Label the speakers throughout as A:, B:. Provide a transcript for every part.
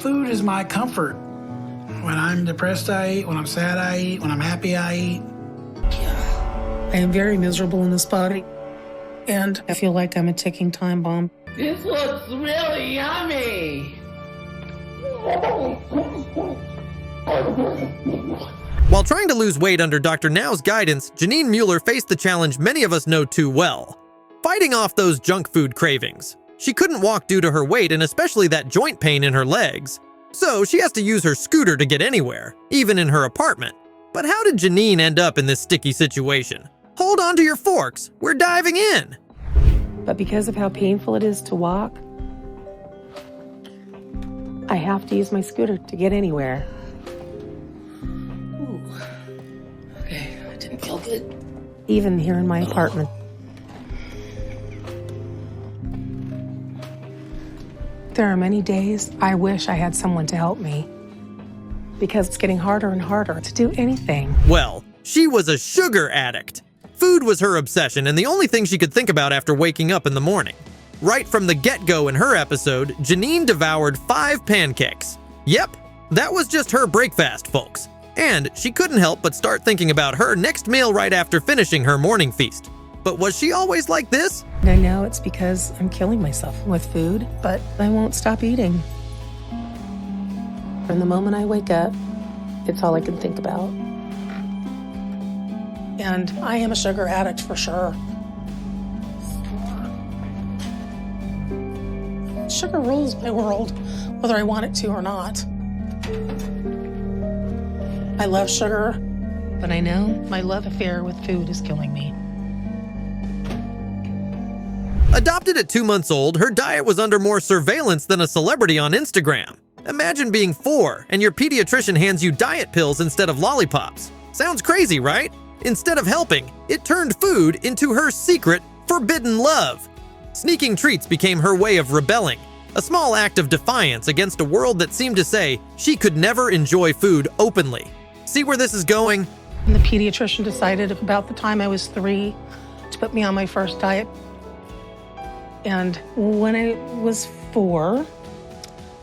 A: Food is my comfort. When I'm depressed, I eat. When I'm sad, I eat. When I'm happy, I eat.
B: I am very miserable in this body, and I feel like I'm a ticking time bomb.
C: This looks really yummy.
D: While trying to lose weight under Dr. Now's guidance, Janine Mueller faced the challenge many of us know too well: fighting off those junk food cravings. She couldn't walk due to her weight and especially that joint pain in her legs. So she has to use her scooter to get anywhere, even in her apartment. But how did Janine end up in this sticky situation? Hold on to your forks, we're diving in!
B: But because of how painful it is to walk, I have to use my scooter to get anywhere.
C: Ooh. Okay, that didn't feel good.
B: Even here in my apartment. There are many days I wish I had someone to help me, because it's getting harder and harder to do anything.
D: Well, she was a sugar addict. Food was her obsession and the only thing she could think about after waking up in the morning. Right from the get-go in her episode, Janine devoured 5 pancakes. Yep, that was just her breakfast, folks. And she couldn't help but start thinking about her next meal right after finishing her morning feast. But was she always like this?
B: I know it's because I'm killing myself with food, but I won't stop eating. From the moment I wake up, it's all I can think about. And I am a sugar addict for sure. Sugar rules my world, whether I want it to or not. I love sugar, but I know my love affair with food is killing me.
D: Adopted at 2 months old, her diet was under more surveillance than a celebrity on Instagram. Imagine being 4 and your pediatrician hands you diet pills instead of lollipops. Sounds crazy, right? Instead of helping, it turned food into her secret, forbidden love. Sneaking treats became her way of rebelling, a small act of defiance against a world that seemed to say she could never enjoy food openly. See where this is going?
B: And the pediatrician decided about the time I was 3 to put me on my first diet. And when I was 4,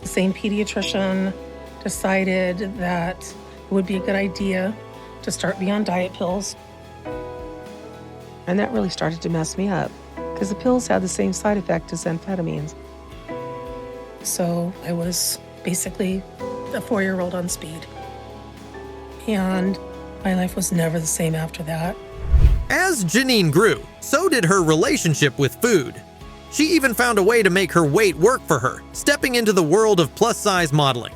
B: the same pediatrician decided that it would be a good idea to start me on diet pills. And that really started to mess me up because the pills had the same side effect as amphetamines. So I was basically a 4-year-old on speed. And my life was never the same after that.
D: As Janine grew, so did her relationship with food. She even found a way to make her weight work for her, stepping into the world of plus-size modeling.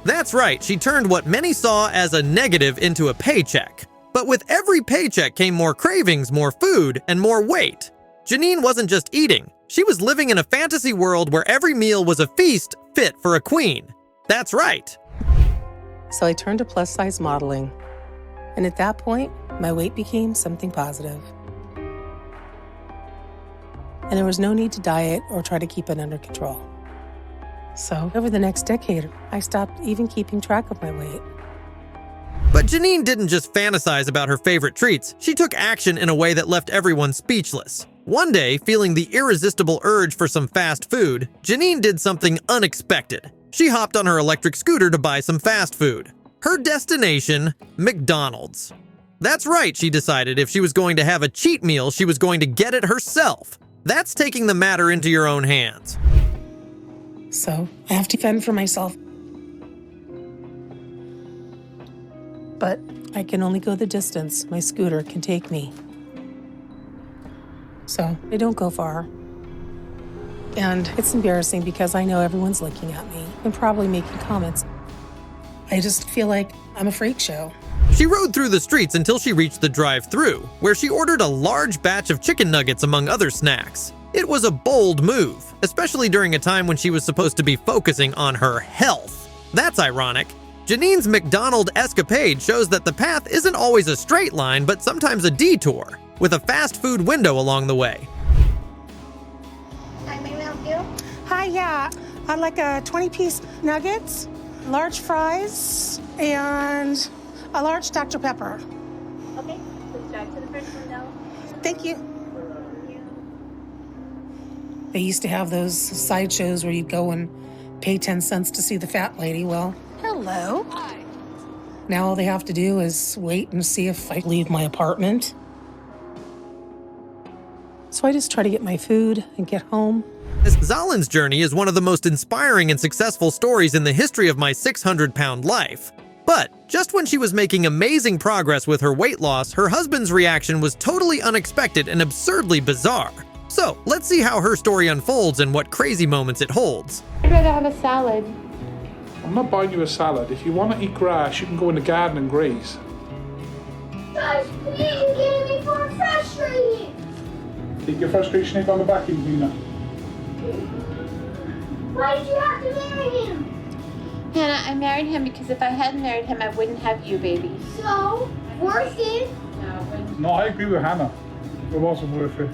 D: That's right, she turned what many saw as a negative into a paycheck. But with every paycheck came more cravings, more food, and more weight. Janine wasn't just eating, she was living in a fantasy world where every meal was a feast fit for a queen. That's right.
B: So I turned to plus-size modeling. And at that point, my weight became something positive. And there was no need to diet or try to keep it under control. So over the next decade, I stopped even keeping track of my weight.
D: But Janine didn't just fantasize about her favorite treats, she took action in a way that left everyone speechless. One day, feeling the irresistible urge for some fast food, Janine did something unexpected. She hopped on her electric scooter to buy some fast food. Her destination, McDonald's. That's right, she decided if she was going to have a cheat meal, she was going to get it herself. That's taking the matter into your own hands.
B: So I have to fend for myself. But I can only go the distance my scooter can take me. So I don't go far. And it's embarrassing because I know everyone's looking at me and probably making comments. I just feel like I'm a freak show.
D: She rode through the streets until she reached the drive-thru, where she ordered a large batch of chicken nuggets among other snacks. It was a bold move, especially during a time when she was supposed to be focusing on her health. That's ironic. Janine's McDonald escapade shows that the path isn't always a straight line, but sometimes a detour, with a fast food window along the way.
E: Hi, may I help you?
B: Hi, yeah. I'd like a 20-piece nuggets, large fries, and a large Dr. Pepper.
E: Okay, please drive to the first window.
B: Thank you. They used to have those sideshows where you'd go and pay 10 cents to see the fat lady. Well, hello. Hi. Now all they have to do is wait and see if I leave my apartment. So I just try to get my food and get home.
D: Zalin's journey is one of the most inspiring and successful stories in the history of my 600-pound life. But just when she was making amazing progress with her weight loss, her husband's reaction was totally unexpected and absurdly bizarre. So let's see how her story unfolds and what crazy moments it holds.
F: I'd rather have a salad.
G: I'm not buying you a salad. If you want to eat grass, you can go in the garden and graze.
E: Guys, please, you're getting me more frustrated.
G: Take your frustration out on the vacuum cleaner.
E: Why did you have to marry him?
F: Hannah, I married him because if I hadn't married him, I wouldn't have you, baby.
E: So, worth it?
F: No, it wouldn't.
G: No, I agree with Hannah. It wasn't worth it.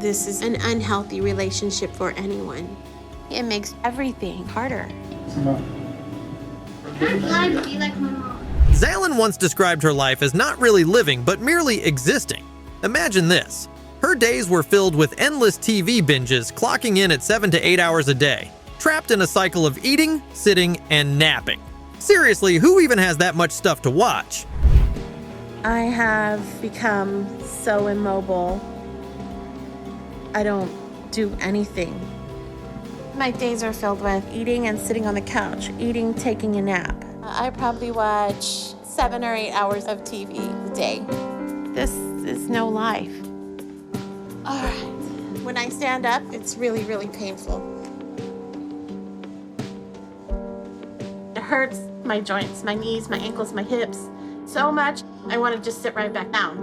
H: This is an unhealthy relationship for anyone.
F: It makes everything harder.
G: No.
E: I'm glad to be like my mom.
D: Zalin once described her life as not really living, but merely existing. Imagine this. Her days were filled with endless TV binges, clocking in at 7 to 8 hours a day, trapped in a cycle of eating, sitting, and napping. Seriously, who even has that much stuff to watch?
H: I have become so immobile. I don't do anything. My days are filled with eating and sitting on the couch, eating, taking a nap. I probably watch 7 or 8 hours of TV a day. This is no life. All right. When I stand up, it's really, really painful. It hurts my joints, my knees, my ankles, my hips so much, I want to just sit right back down.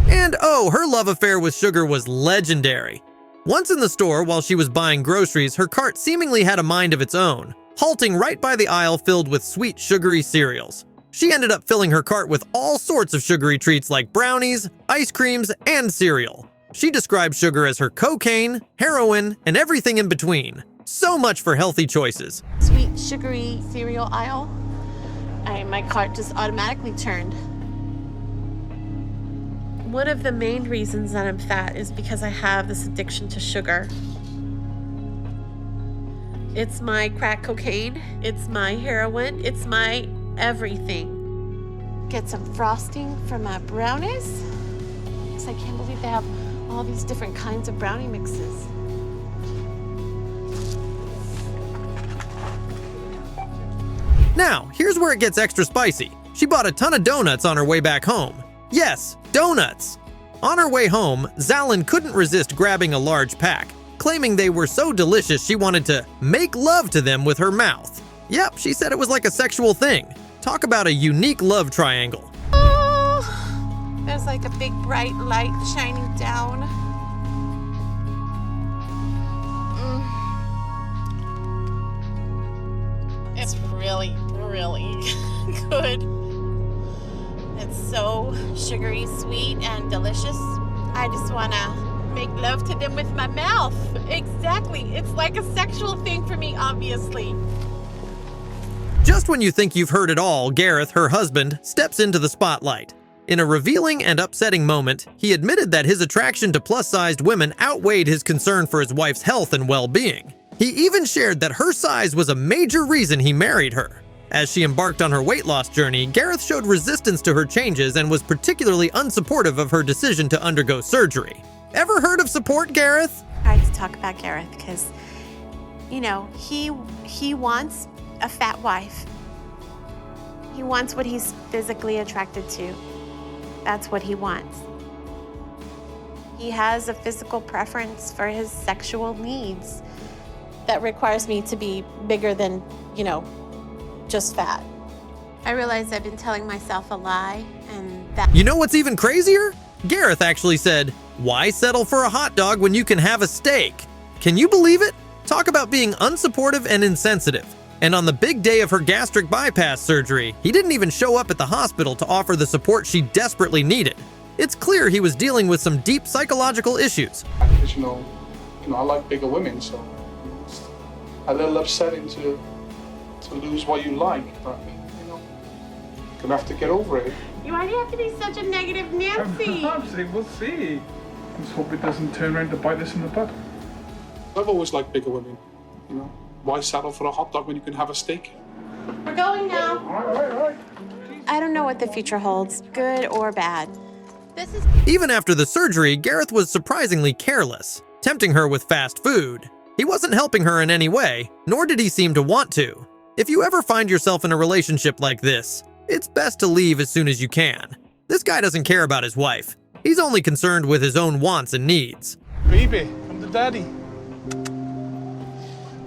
D: And oh, her love affair with sugar was legendary. Once in the store, while she was buying groceries, her cart seemingly had a mind of its own, halting right by the aisle filled with sweet, sugary cereals. She ended up filling her cart with all sorts of sugary treats like brownies, ice creams, and cereal. She described sugar as her cocaine, heroin, and everything in between. So much for healthy choices.
H: Sweet, sugary cereal aisle. My cart just automatically turned. One of the main reasons that I'm fat is because I have this addiction to sugar. It's my crack cocaine, it's my heroin, it's my everything. Get some frosting for my brownies. I can't believe they have all these different kinds of brownie mixes.
D: Now, here's where it gets extra spicy. She bought a ton of donuts on her way back home. Yes, donuts! On her way home, Zalin couldn't resist grabbing a large pack, claiming they were so delicious she wanted to make love to them with her mouth. Yep, she said it was like a sexual thing. Talk about a unique love triangle.
H: Oh, there's like a big bright light shining down. It's really, really good. It's so sugary, sweet, and delicious. I just want to make love to them with my mouth. Exactly. It's like a sexual thing for me, obviously.
D: Just when you think you've heard it all, Gareth, her husband, steps into the spotlight. In a revealing and upsetting moment, he admitted that his attraction to plus-sized women outweighed his concern for his wife's health and well-being. He even shared that her size was a major reason he married her. As she embarked on her weight loss journey, Gareth showed resistance to her changes and was particularly unsupportive of her decision to undergo surgery. Ever heard of support, Gareth?
H: I like to talk about Gareth because, you know, he wants a fat wife. He wants what he's physically attracted to. That's what he wants. He has a physical preference for his sexual needs that requires me to be bigger than, you know, just fat. I realize I've been telling myself a lie, and that—
D: You know what's even crazier? Gareth actually said, "Why settle for a hot dog when you can have a steak?" Can you believe it? Talk about being unsupportive and insensitive. And on the big day of her gastric bypass surgery, he didn't even show up at the hospital to offer the support she desperately needed. It's clear he was dealing with some deep psychological issues.
G: Because, you know, I like bigger women, so it's a little upsetting to lose what you like, but, you know, gonna have to get over it.
H: why do you have to be such a negative Nancy?
G: We'll see. Let's hope it doesn't turn around to bite us in the butt. I've always liked bigger women. You know, why settle for a hot dog when you can have a steak?
H: We're going now.
G: All right.
H: I don't know what the future holds, good or bad. This is
D: Even after the surgery, Gareth was surprisingly careless, tempting her with fast food. He wasn't helping her in any way, nor did he seem to want to. If you ever find yourself in a relationship like this, it's best to leave as soon as you can. This guy doesn't care about his wife. He's only concerned with his own wants and needs.
G: Baby, come to daddy.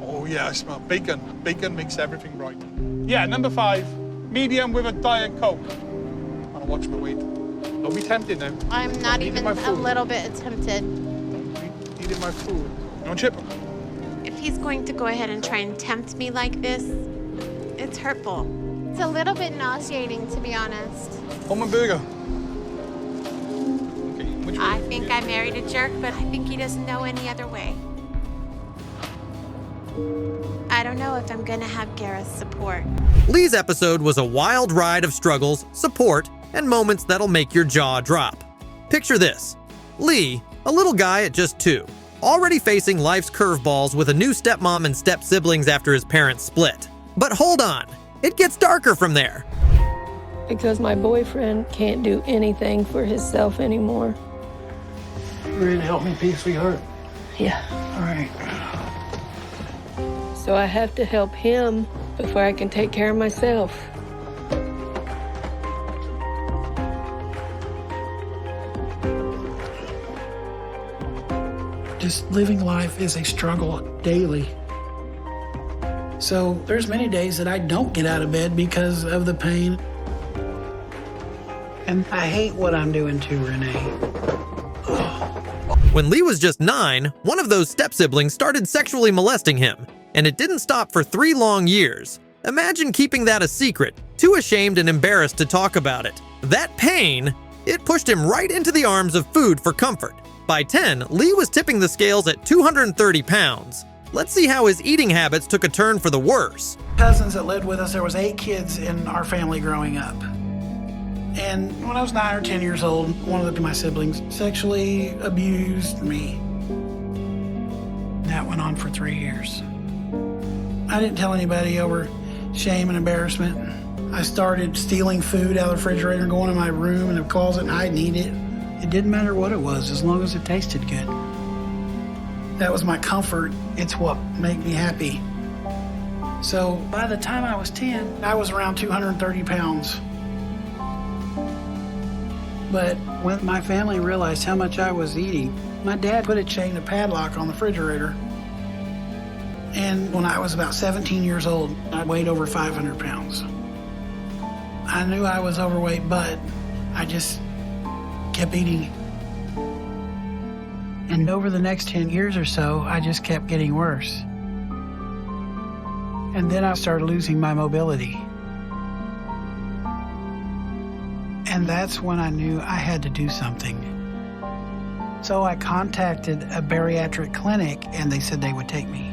G: Oh yeah, I smell bacon. Bacon makes everything right. Yeah, number 5, medium with a Diet Coke. I'll watch my weight. Don't be tempted now.
H: I'm not
G: Eating
H: even
G: my
H: a
G: food.
H: little bit tempted.
G: Eating my food. You want chip?
H: If he's going to go ahead and try and tempt me like this, it's hurtful. It's a little bit nauseating, to be honest.
G: Hold my burger. Okay, which
H: I
G: way?
H: think I married a jerk, but I think he doesn't know any other way. I don't know if I'm gonna have Gareth's support.
D: Lee's episode was a wild ride of struggles, support, and moments that'll make your jaw drop. Picture this. Lee, a little guy at just 2, already facing life's curveballs with a new stepmom and step-siblings after his parents split. But hold on, it gets darker from there.
I: Because my boyfriend can't do anything for himself anymore.
A: You ready to help me pee, sweetheart?
I: Yeah.
A: All right.
I: So I have to help him before I can take care of myself.
A: Just living life is a struggle daily. So there's many days that I don't get out of bed because of the pain. And I hate what I'm doing to Renee.
D: When Lee was just 9, one of those step-siblings started sexually molesting him, and it didn't stop for 3 long years. Imagine keeping that a secret, too ashamed and embarrassed to talk about it. That pain, it pushed him right into the arms of food for comfort. By 10, Lee was tipping the scales at 230 pounds. Let's see how his eating habits took a turn for the worse.
A: Cousins that lived with us, there was 8 kids in our family growing up. And when I was 9 or 10 years old, one of my siblings sexually abused me. That went on for 3 years. I didn't tell anybody over shame and embarrassment. I started stealing food out of the refrigerator, going in my room and the closet and hide and eat it. It didn't matter what it was, as long as it tasted good. That was my comfort. It's what made me happy. So by the time I was 10, I was around 230 pounds. But when my family realized how much I was eating, my dad put a chain of padlock on the refrigerator. And when I was about 17 years old, I weighed over 500 pounds. I knew I was overweight, but I just kept eating. And over the next 10 years or so, I just kept getting worse. And then I started losing my mobility. And that's when I knew I had to do something. So I contacted a bariatric clinic and they said they would take me.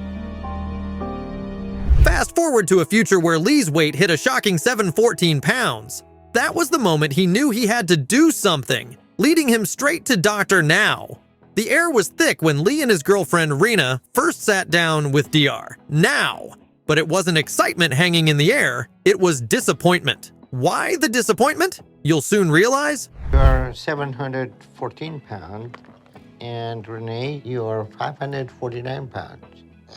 D: Fast forward to a future where Lee's weight hit a shocking 714 pounds. That was the moment he knew he had to do something, leading him straight to Dr. Now. The air was thick when Lee and his girlfriend Rena first sat down with Dr. Now. But it wasn't excitement hanging in the air, it was disappointment. Why the disappointment? You'll soon realize.
J: You're 714 pounds, and Renee, you're 549 pounds.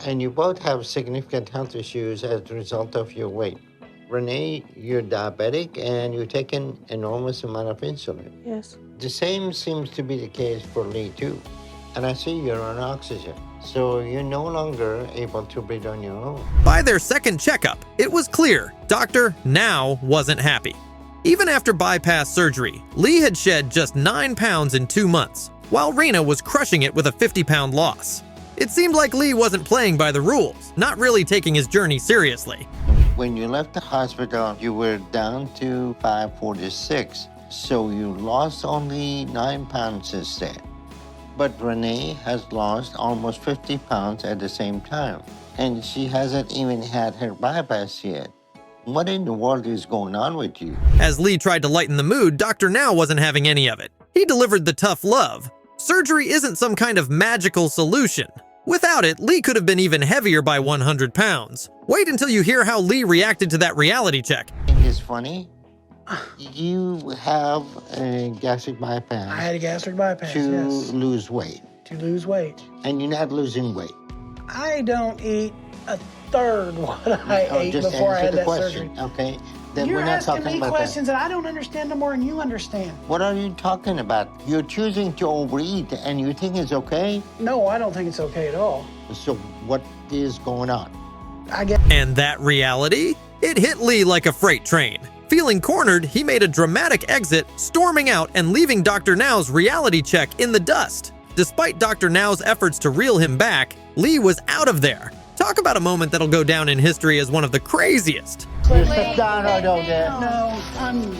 J: And you both have significant health issues as a result of your weight. Renee, you're diabetic and you take an enormous amount of insulin.
I: Yes.
J: The same seems to be the case for Lee too. And I see you're on oxygen. So you're no longer able to breathe on your own.
D: By their second checkup, it was clear Dr. Now wasn't happy. Even after bypass surgery, Lee had shed just 9 pounds in 2 months, while Rena was crushing it with a 50-pound loss. It seemed like Lee wasn't playing by the rules, not really taking his journey seriously.
J: When you left the hospital, you were down to 546. So you lost only 9 pounds since then. But Renee has lost almost 50 pounds at the same time. And she hasn't even had her bypass yet. What in the world is going on with you?
D: As Lee tried to lighten the mood, Dr. Now wasn't having any of it. He delivered the tough love. Surgery isn't some kind of magical solution. Without it, Lee could have been even heavier by 100 pounds. Wait until you hear how Lee reacted to that reality check.
J: I think it's funny. You have a gastric bypass.
A: I had a gastric bypass,
J: to
A: yes.
J: lose weight.
A: To lose weight.
J: And you're not losing weight.
A: I don't eat a third what I ate
J: just
A: before I
J: answer
A: had
J: the
A: that
J: question,
A: surgery.
J: okay? Then
A: You're
J: we're not
A: asking
J: talking
A: me
J: about
A: questions
J: that.
A: that I don't understand no more than you understand.
J: What are you talking about? You're choosing to overeat and you think it's okay?
A: No, I don't think it's okay at all.
J: So what is going on?
D: And that reality? It hit Lee like a freight train. Feeling cornered, he made a dramatic exit, storming out and leaving Dr. Now's reality check in the dust. Despite Dr. Now's efforts to reel him back, Lee was out of there. Talk about a moment that'll go down in history as one of the craziest.
J: You sit down or don't get.
A: No, I'm...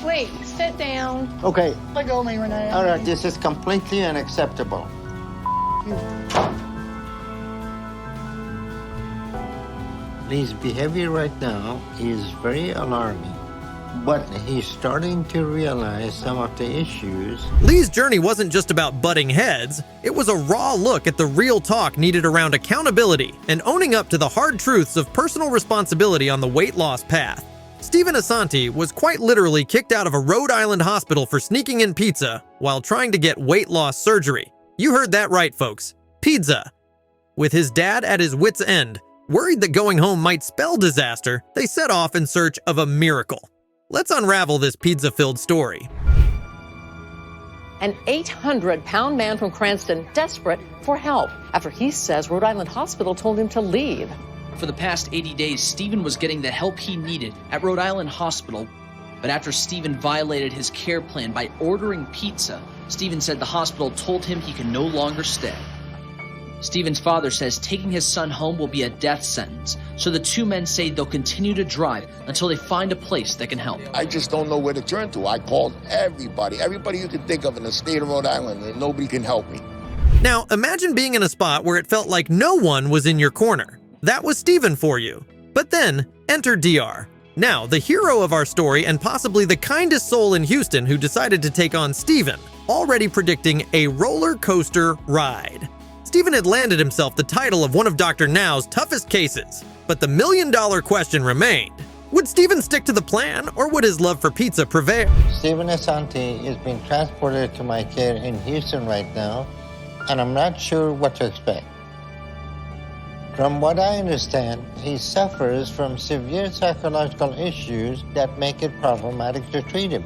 I: Wait, sit down.
J: Okay.
A: Let go of me, Renee.
J: All right, this is completely unacceptable. Lee's behavior right now is very alarming, but he's starting to realize some of the issues.
D: Lee's journey wasn't just about butting heads. It was a raw look at the real talk needed around accountability and owning up to the hard truths of personal responsibility on the weight loss path. Stephen Asante was quite literally kicked out of a Rhode Island hospital for sneaking in pizza while trying to get weight loss surgery. You heard that right, folks. Pizza. With his dad at his wit's end, worried that going home might spell disaster, they set off in search of a miracle. Let's unravel this pizza-filled story.
K: An 800-pound man from Cranston desperate for help after he says Rhode Island Hospital told him to leave.
L: For the past 80 days, Stephen was getting the help he needed at Rhode Island Hospital. But after Stephen violated his care plan by ordering pizza, Stephen said the hospital told him he can no longer stay. Stephen's father says taking his son home will be a death sentence, so the two men say they'll continue to drive until they find a place that can help.
M: I just don't know where to turn to. I called everybody you could think of in the state of Rhode Island, and nobody can help me.
D: Now, imagine being in a spot where it felt like no one was in your corner. That was Stephen for you. But then, enter DR. Now, the hero of our story and possibly the kindest soul in Houston who decided to take on Stephen, already predicting a roller coaster ride. Stephen had landed himself the title of one of Dr. Now's toughest cases, but the million-dollar question remained. Would Stephen stick to the plan, or would his love for pizza prevail?
J: Stephen Asante is being transported to my care in Houston right now, and I'm not sure what to expect. From what I understand, he suffers from severe psychological issues that make it problematic to treat him.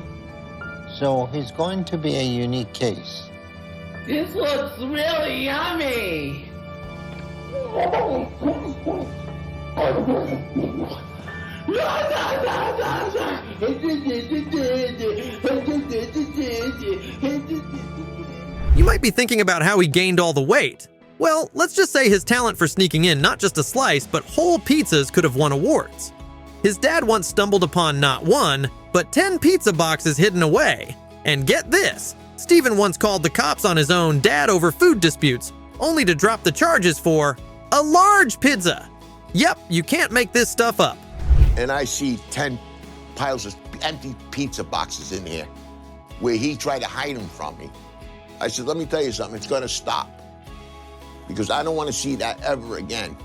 J: So he's going to be a unique case.
C: This looks really yummy.
D: You might be thinking about how he gained all the weight. Well, let's just say his talent for sneaking in not just a slice, but whole pizzas could have won awards. His dad once stumbled upon not one, but 10 pizza boxes hidden away. And get this, Stephen once called the cops on his own dad over food disputes, only to drop the charges for a large pizza. Yep, you can't make this stuff up.
M: And I see 10 piles of empty pizza boxes in here where he tried to hide them from me. I said, let me tell you something, it's gonna stop. Because I don't want to see that ever again.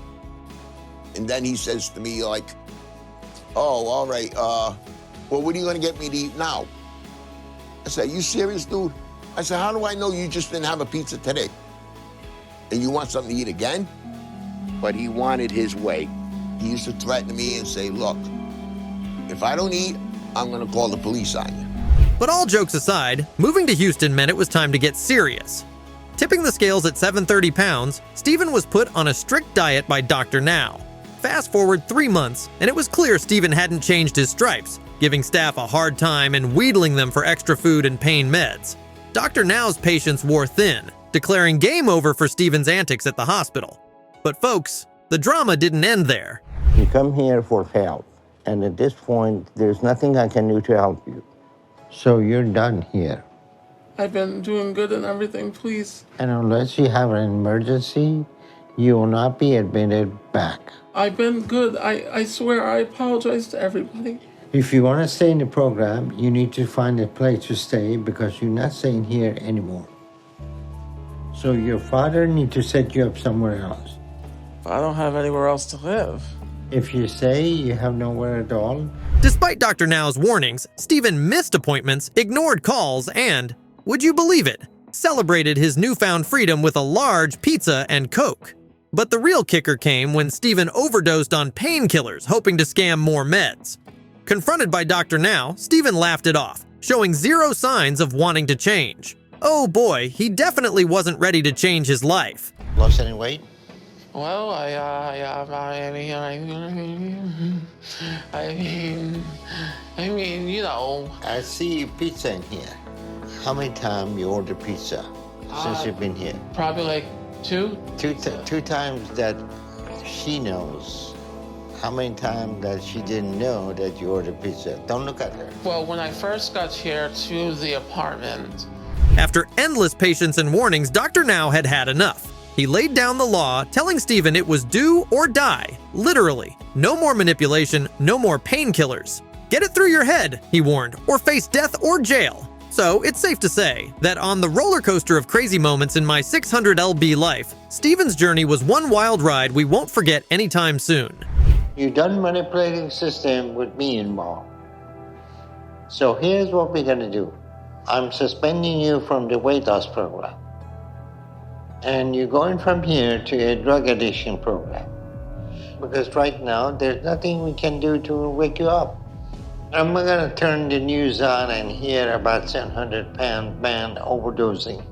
M: And then he says to me, like, oh, all right, well, what are you going to get me to eat now? I said, you serious, dude? I said, how do I know you just didn't have a pizza today? And you want something to eat again? But he wanted his way. He used to threaten me and say, look, if I don't eat, I'm going to call the police on you.
D: But all jokes aside, moving to Houston meant it was time to get serious. Tipping the scales at 730 pounds, Stephen was put on a strict diet by Dr. Now. Fast forward 3 months, and it was clear Stephen hadn't changed his stripes, giving staff a hard time and wheedling them for extra food and pain meds. Dr. Now's patience wore thin, declaring game over for Stephen's antics at the hospital. But folks, the drama didn't end there.
J: You come here for help, and at this point, there's nothing I can do to help you. So you're done here.
N: I've been doing good and everything, please.
J: And unless you have an emergency, you will not be admitted back.
N: I've been good. I swear I apologize to everybody.
J: If you want to stay in the program, you need to find a place to stay because you're not staying here anymore. So your father need to set you up somewhere else.
N: I don't have anywhere else to live.
J: If you say you have nowhere at all.
D: Despite Dr. Now's warnings, Stephen missed appointments, ignored calls, and, would you believe it, celebrated his newfound freedom with a large pizza and Coke. But the real kicker came when Stephen overdosed on painkillers, hoping to scam more meds. Confronted by Dr. Now, Stephen laughed it off, showing zero signs of wanting to change. Oh boy, he definitely wasn't ready to change his life.
J: Lost any weight?
N: Well, I mean, you know.
J: I see pizza in here. How many times you order pizza since you've been here?
N: Probably like two.
J: Two times that she knows. How many times that she didn't know that you ordered pizza? Don't look at her.
N: Well, when I first got here to the apartment.
D: After endless patience and warnings, Dr. Now had had enough. He laid down the law, telling Stephen it was do or die, literally. No more manipulation, no more painkillers. Get it through your head, he warned, or face death or jail. So it's safe to say that on the roller coaster of crazy moments in my 600 lb life, Stephen's journey was one wild ride we won't forget anytime soon.
J: You done manipulating system with me involved. So here's what we're gonna do. I'm suspending you from the weight loss program. And you're going from here to a drug addiction program. Because right now, there's nothing we can do to wake you up. I'm gonna turn the news on and hear about 700-pound man overdosing.